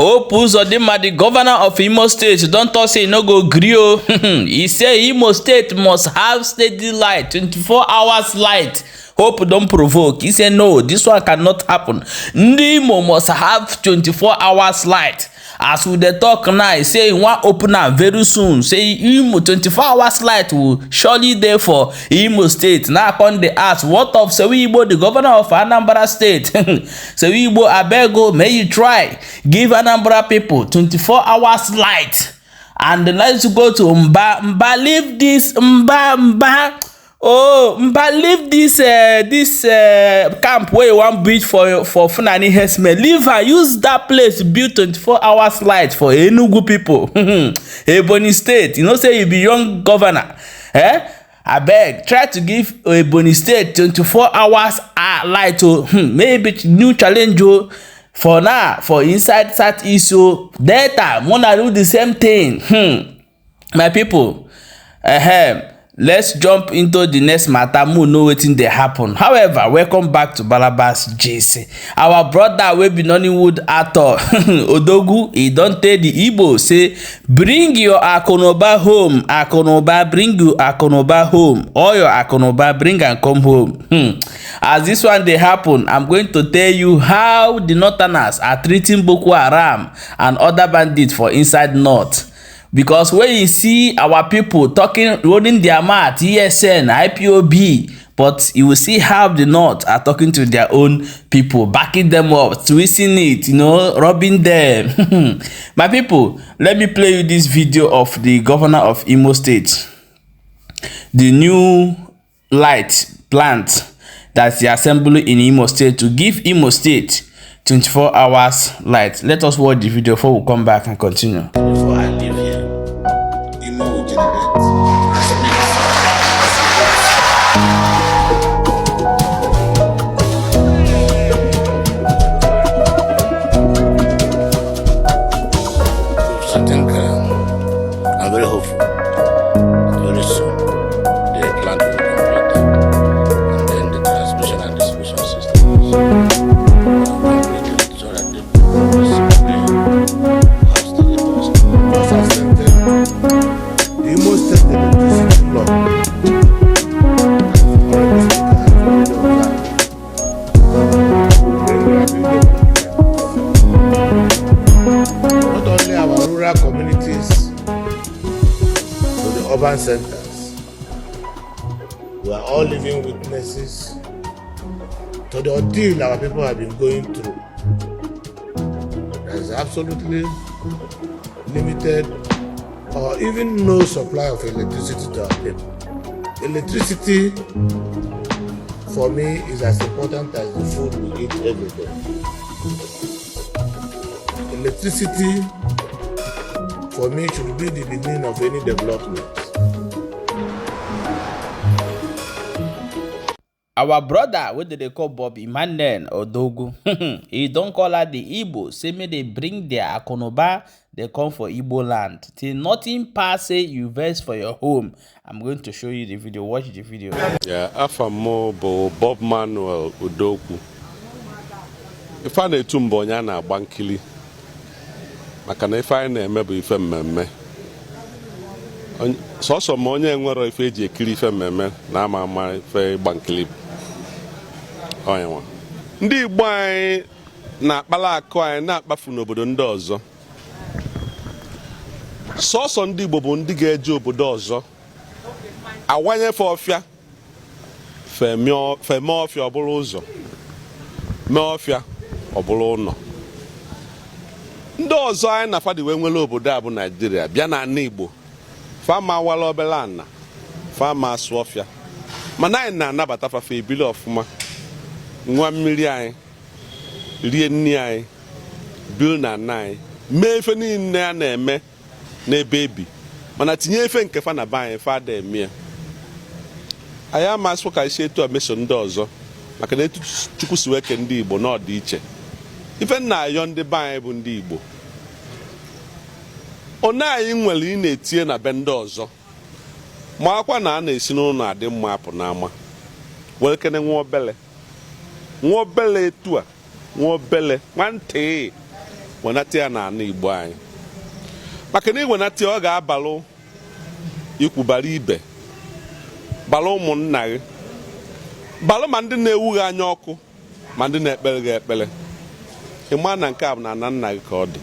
Hope Uzodinma, the governor of Imo State, don't talk say no go gree o. He say Imo State must have steady light, 24 hours light. Hope don't provoke. He say no, this one cannot happen. Imo must have 24 hours light. As we dey talk now, he say he wan open am very soon. Say Imo 24 hours light will surely dey for Imo State. Now upon the ask, what of Sewi Igbo, the governor of Anambra State? Sewi Igbo, abeg o, may you try give Anambra people 24 hours light. And let's go to Mba. Leave this Mba. Oh, but leave this camp where you want build for Fulani herdsmen. Leave her. Use that place to build 24 hours light for Enugu people. Ebony State. You know, say you be young governor. I beg. Try to give Ebony State 24 hours light. Maybe new challenge. For now, for inside Southeast, so data wanna do the same thing. My people. Let's jump into the next matter. Mo know wetin dey happen. However, welcome back to Balabas JC. Our brother wey be Nollywood actor Odogwu, he don tell the Igbo say bring your akonoba home. Akonoba, bring your akonoba home. All your akonoba, bring and come home. As this one dey happen, I'm going to tell you how the Northerners are treating Boko Haram and other bandits for inside North. Because when you see our people talking, rolling their mouth, ESN, IPOB, but you will see how the North are talking to their own people, backing them up, twisting it, you know, robbing them. My people, let me play you this video of the governor of Imo State. The new light plant that's the assembly in Imo State to give Imo State 24 hours light. Let us watch the video before we come back and continue. Before I leave here, Imo will generate so I think I'm very hopeful. Very soon, the plant will be completed, and then the transmission and distribution system. Communities to the urban centers. We are all living witnesses to the ordeal our people have been going through. There is absolutely limited or even no supply of electricity to our people. Electricity for me is as important as the food we eat every day. Electricity for me should be the beginning of any development. Our brother, what did they call Bob Emmanuel Odogwu? He don't call her the Igbo. Say me they bring their akonoba, they come for Igbo land. Till nothing pass say you verse for your home. I'm going to show you the video. Watch the video. Yeah, afamo bo Bob Manuel Odogwu. If I need to mbonyana bankili. Maka na ife anyị na-eme bụ ife mmemme. Sọsọ ma onye nwere ife eji ekiri ife mmemme na ama ife gbankili. Onye nwa. Ndị Igbo anyị na-akpala akụ anyị na-akpafu n'obodo ndị ọzọ. Sọsọ ndị Igbo bụ ndị ga-eje obodo ọzọ. Awanyefe ọfịa. Feme ọfịa ọ bụrụ ụzọ. Mee ọfịa ọ bụrụ ụlọ. Ndị ọzọ anyị na fadi wee nwere obodo a bụ Nigeria bịa na ana Igbo fama wala obele ana fama asụ ọfịa mana anyị na-anabata fafe ebili ọfụma nwa mmiri anyị rie nri anyị bil na ana anyị mee ife niile a na-eme n'ebe ebi mana tinye ife nke fa na be anyị fa da eme ya anyị amasị ka isi etu a meso ndị ọzọ maka na etu Chukwu si weke ndị Igbo na ọdị iche ife nna ayọ ndị be anyị bụ ndị Igbo ona anyị nwere ị na-etinye na be ndị ọzọ ma akwa na a na-esi n'ụlọ adị mma apụ n'ama were kene nwa obele etu a nwa obele nwantị wenata ya na ana Igbo anyị maka na iwenata ọ ga-abalụ ikwubara ibe balụ ụmụnna gị balụ ma ndị na-ewu gị anya ọkụ ma ndị na-ekpere gị ekpere ịma na nke a bụ na ana nna gị ka ọ dị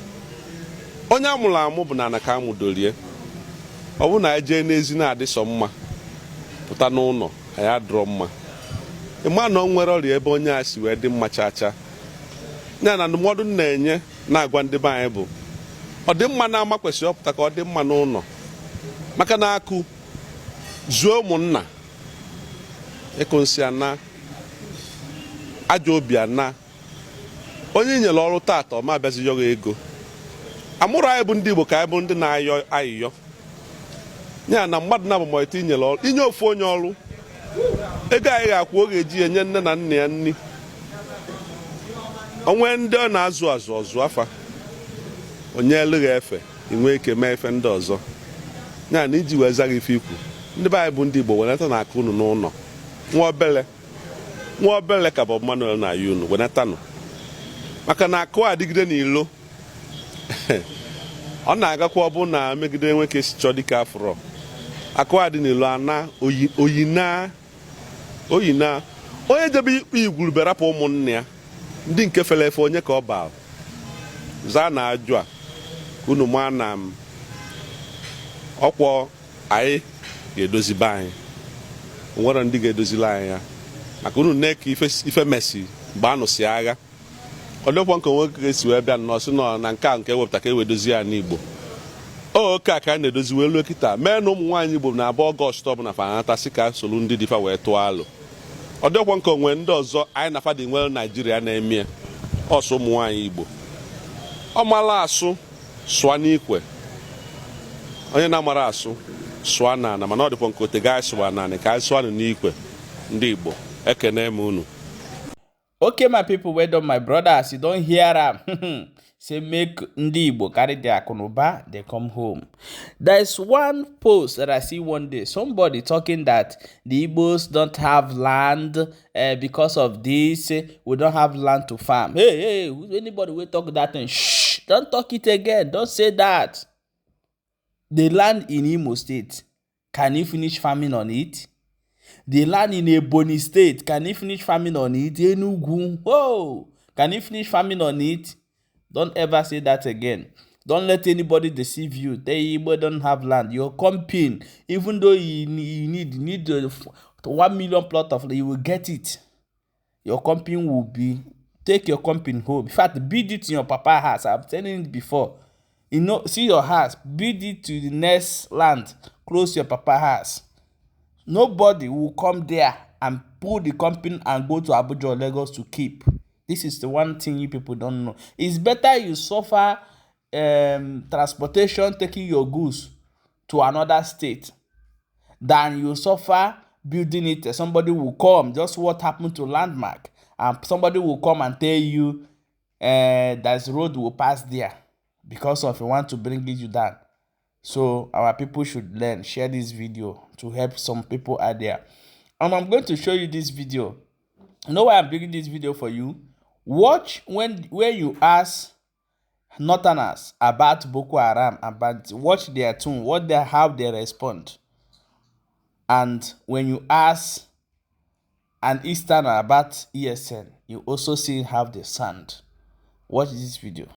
onye amụrụ amụ bụ na ana ka amụdorie ọ bụ na anyị jee n'ezi na-adị sọ mma pụta n'ụlọ anyị adịrọ mma ịma na ọ nwere ọrịa ebe onye a si wee dị mma chacha ya na ndụmọdụ na-enye na-agwa ndị be anyị bụ ọ dị mma na-ama kwesịrị ọpụta ka ọ dị mma n'ụlọ maka na akụ zuo ụmụnna ịkụnsị ana ajọ obi ana onye nyere ọrụ taata ọma abịazi yọrọ ego amụrụ anyị bụ ndị Igbo ka anyị bụ ndị na-ayọ ayịyọ ya na mmadụ na abụmọite inyere ọrụ inye ofu onye ọrụ ego anyị ga-akwụ ọ ga-eji enye nne na nna ya nri onwe ndị ọ na-azụ ọzụ afa onye eleghị efe inwe ike mee efe ndị ọzọ ya na iji wee zaghị ife ikwu ndị be anyị bụ ndị Igbo wenata na aka unu n'ụlọ nwa obele ka Bob Manuel na-ayị unu wenatanụ maka na akụ adịgide n'ilo ọ na-agakwa ọbụ na megide nwoke si chọọ dịka afro akụ adị n'ilo ana oyina onye jebe ikpe igwurube rapụ ụmụnne ya ndị nke fere efe onye ka ọ baa zaa na ajụ a unu maa na ọkwọ anyị ga-edozibe anyị nwere ndị ga-edozila anyị ya maka unu na-eke ife mesi mgbe a nụsị agha ọ dịkwa nke nwoke ga-esi wee bịa nọọsụ nọ na nke a nke ewepụta ka ewedozi ya n'Igbo oke a ka a na-edozi wee luo kịta mee na ụmụ nwaanyị Igbo na-abụ Ọgọst ọbụla fanata si ka solu ndị dịfa wee tụọ alụ ọ dịkwa nke onwe ndị ọzọ anyị na fadị nwere Naijiria na-eme ọsọ ụmụ nwaanyị Igbo ọ mara asụ sụọ n'ikwe onye na-amara asụ sụọ n'ana mana ọ dịkwa nke ote ga sụọ n'ana ka anyị sụọ n'ikwe ndị Igbo ekene m unu. Okay, my people, well done, my brothers. You don't hear am. Say make ndị Igbo carry their akunuba, they come home. There's one post that I see one day. Somebody talking that the Igbos don't have land because of this. We don't have land to farm. Hey, anybody will talk that thing? Shh, don't talk it again. Don't say that. The land in Imo State, can you finish farming on it? The land in Ebonyi State, can you finish farming on it? Enugu, whoa, can you finish farming on it? Don't ever say that again. Don't let anybody deceive you. They don't have land. Your company, even though you need 1 million plot of land, you will get it. Your company will be, take your company home. In fact, build it in your papa house. I've said it before. You know, see your house, build it to the next land, close your papa house. Nobody will come there and pull the company and go to Abuja or Lagos to keep. This is the one thing you people don't know. It's better you suffer transportation taking your goods to another state than you suffer building it. Somebody will come, just what happened to Landmark, and somebody will come and tell you that road will pass there because of you want to bring it you down. So our people should learn. Share this video to help some people out there. And I'm going to show you this video. You know why I'm bringing this video for you? Watch when you ask Northerners about Boko Haram, watch their tone, how they respond. And when you ask an Easterner about ESN, you also see how they sound. Watch this video.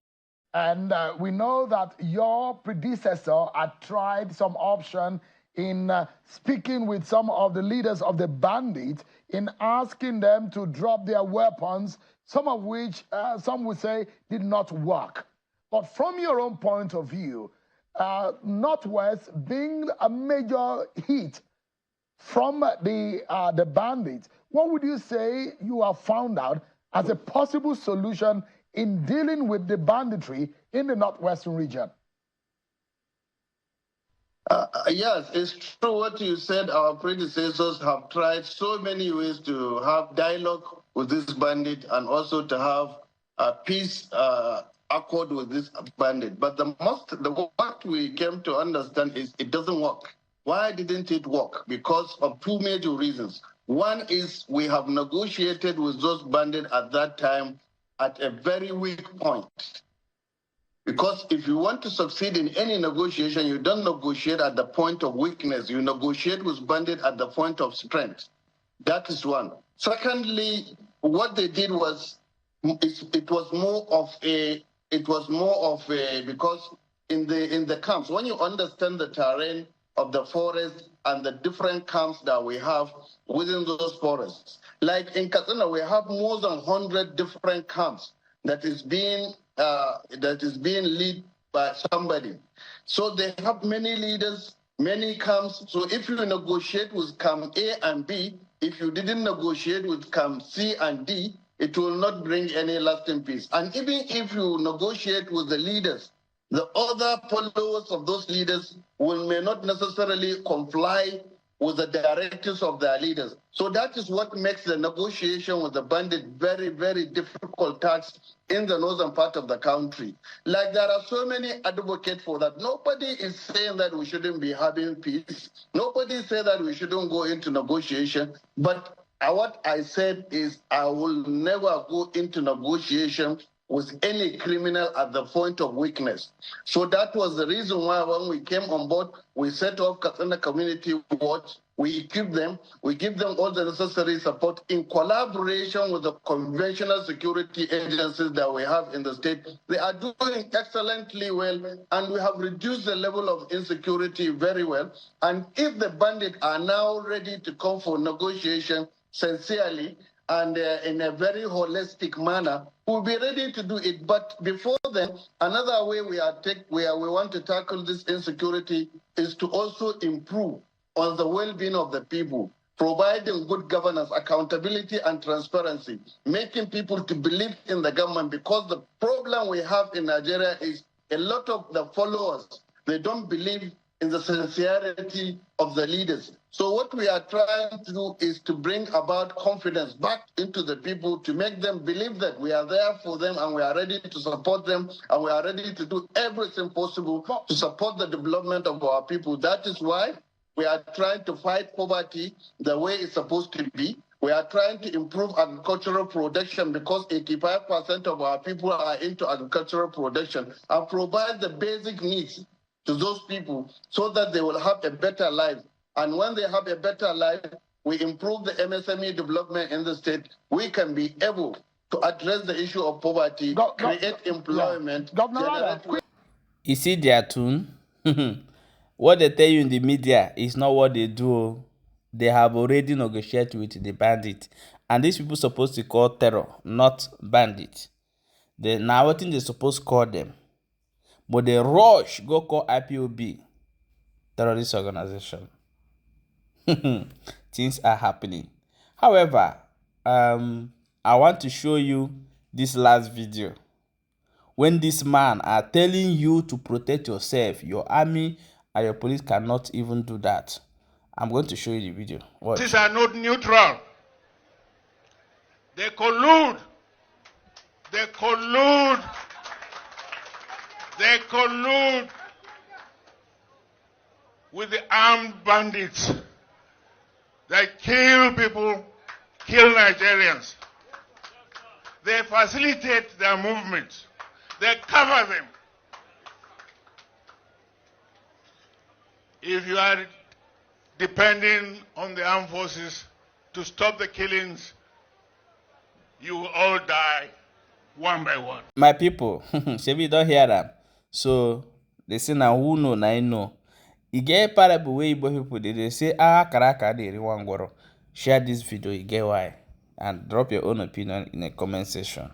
And we know that your predecessor had tried some option in speaking with some of the leaders of the bandits in asking them to drop their weapons, some of which some would say did not work. But from your own point of view, Northwest being a major hit from the bandits, what would you say you have found out as a possible solution in dealing with the banditry in the Northwestern region? Yes, it's true what you said. Our predecessors have tried so many ways to have dialogue with this bandit and also to have a peace accord with this bandit. But what we came to understand is it doesn't work. Why didn't it work? Because of two major reasons. One is we have negotiated with those bandits at that time at a very weak point. Because if you want to succeed in any negotiation, you don't negotiate at the point of weakness. You negotiate with bandit at the point of strength. That is one. Secondly, what they did was, it was more of a because in the camps, when you understand the terrain of the forest and the different camps that we have within those forests, like in Katsina, we have more than 100 different camps that is being led by somebody. So they have many leaders, many camps. So if you negotiate with camp A and B, if you didn't negotiate with camp C and D, it will not bring any lasting peace. And even if you negotiate with the leaders, the other followers of those leaders may not necessarily comply with the directives of their leaders. So that is what makes the negotiation with the bandit very, very difficult task in the northern part of the country. Like, there are so many advocates for that. Nobody is saying that we shouldn't be having peace. Nobody is saying that we shouldn't go into negotiation. But what I said is I will never go into negotiation with any criminal at the point of weakness. So that was the reason why when we came on board, we set up Katsina Community Watch. We equip them, we give them all the necessary support in collaboration with the conventional security agencies that we have in the state. They are doing excellently well, and we have reduced the level of insecurity very well. And if the bandits are now ready to come for negotiation sincerely and in a very holistic manner, we'll be ready to do it. But before then, another way we want to tackle this insecurity is to also improve on the well-being of the people, providing good governance, accountability, and transparency, making people to believe in the government, because the problem we have in Nigeria is a lot of the followers, they don't believe in the sincerity of the leaders. So what we are trying to do is to bring about confidence back into the people, to make them believe that we are there for them and we are ready to support them, and we are ready to do everything possible to support the development of our people. That is why we are trying to fight poverty the way it's supposed to be. We are trying to improve agricultural production, because 85% of our people are into agricultural production, and provide the basic needs to those people so that they will have a better life. And when they have a better life, we improve the MSME development in the state. We can be able to address the issue of poverty, create employment. You see their tune? What they tell you in the media is not what they do. They have already negotiated with the bandit. And these people supposed to call terror, not bandit. Now what thing they supposed to call them? But they rush go call IPOB terrorist organization. Things are happening. However, I want to show you this last video. When this man are telling you to protect yourself, your army and your police cannot even do that. I'm going to show you the video. Watch. These are not neutral. They collude. They collude. They collude with the armed bandits. They kill people, kill Nigerians. They facilitate their movements. They cover them. If you are depending on the armed forces to stop the killings, you will all die one by one. My people, Shebi don't hear them. So they say now who know, now I know. You get parable way Igbo people they say karaka they one goro. Share this video, you get why, and drop your own opinion in the comment section.